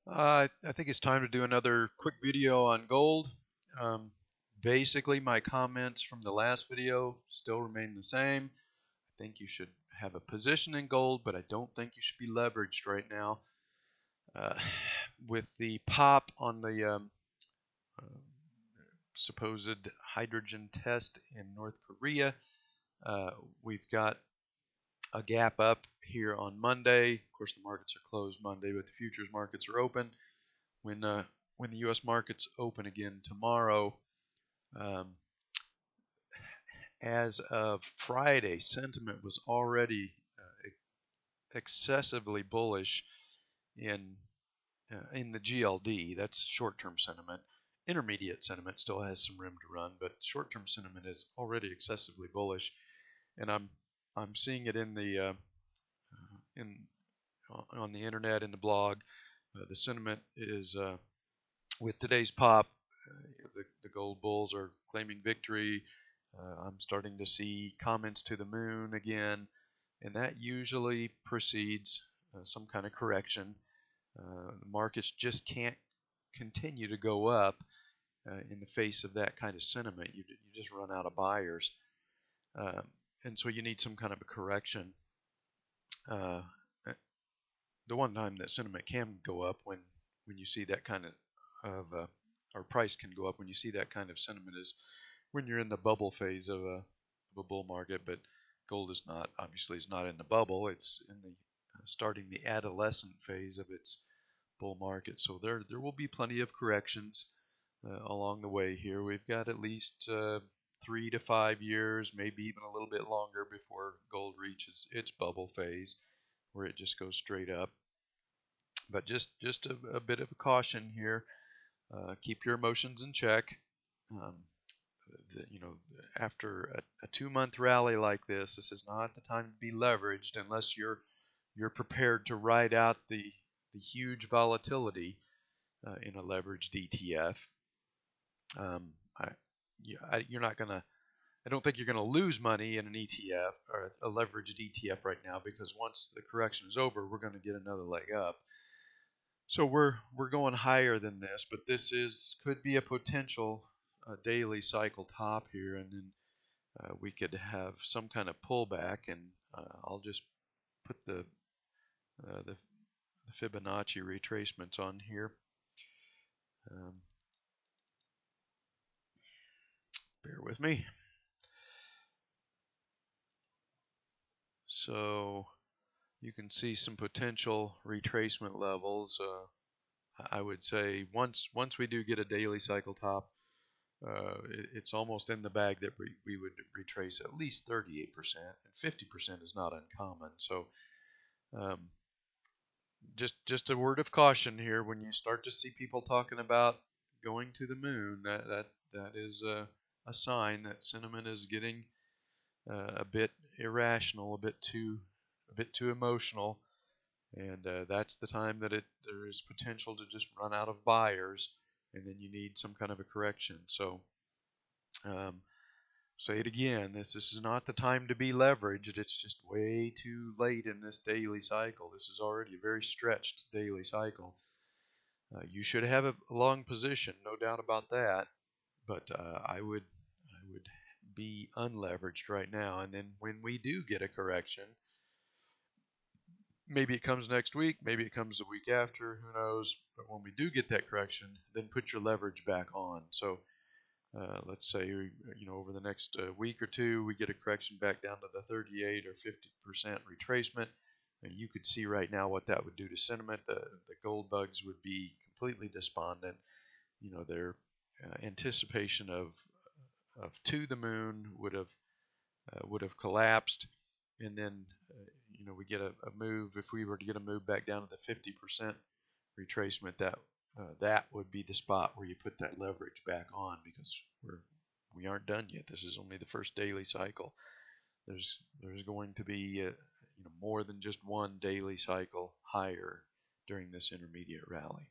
I think it's time to do another quick video on gold. Um, Basically, my comments from the last video still remain the same. I think you should have a position in gold, but I don't think you should be leveraged right now. Uh, with the pop on the uh, supposed hydrogen test in North Korea, uh, we've got a gap up here on Monday. Of course, the markets are closed Monday, but the futures markets are open. When the U.S. markets open again tomorrow, um, as of Friday, sentiment was already excessively bullish in in the GLD. That's short-term sentiment. Intermediate sentiment still has some room to run, but short-term sentiment is already excessively bullish, and I'm seeing it in the in on the internet in the blog. The sentiment is with today's pop, the gold bulls are claiming victory. I'm starting to see comments to the moon again, and that usually precedes some kind of correction. The markets just can't continue to go up in the face of that kind of sentiment. You just run out of buyers, um, and so you need some kind of a correction. Uh, the one time that sentiment can go up when you see that kind of or price can go up when you see that kind of sentiment is when you're in the bubble phase of a bull market. But gold is not, obviously is not in the bubble. It's in the starting the adolescent phase of its bull market. So there will be plenty of corrections along the way here. We've got at least 3 to 5 years, maybe even a little bit longer before gold reaches its bubble phase, where it just goes straight up. But just a bit of a caution here. Keep your emotions in check. Um, you know, after a 2 month rally like this is not the time to be leveraged unless you're prepared to ride out the huge volatility in a leveraged ETF. Um, I, you're not gonna. I don't think you're gonna lose money in an ETF or a leveraged ETF right now, because once the correction is over, we're going to get another leg up. So we're going higher than this, but this is could be a potential daily cycle top here, and then we could have some kind of pullback. And I'll just put the Fibonacci retracements on here. Um, Bear with me. So you can see some potential retracement levels. I would say once we do get a daily cycle top, it's almost in the bag that we would retrace at least 38%, and 50% is not uncommon. So um, just a word of caution here: when you start to see people talking about going to the moon, that is a sign that sentiment is getting a bit irrational, a bit too emotional, and that's the time that there is potential to just run out of buyers, and then you need some kind of a correction. So um, say it again, this is not the time to be leveraged. It's just way too late in this daily cycle. This is already a very stretched daily cycle. You should have a long position, no doubt about that, but I would be unleveraged right now. And then when we do get a correction, maybe it comes next week, maybe it comes the week after, who knows? But when we do get that correction, then put your leverage back on. So let's say over the next week or two, we get a correction back down to the 38 or 50% retracement. And you could see right now what that would do to sentiment. The gold bugs would be completely despondent. Their anticipation of to the moon would have collapsed, and then we get a move. If we were to get a move back down to the 50% retracement, that would be the spot where you put that leverage back on, because we aren't done yet. This is only the first daily cycle. There's going to be more than just one daily cycle higher during this intermediate rally.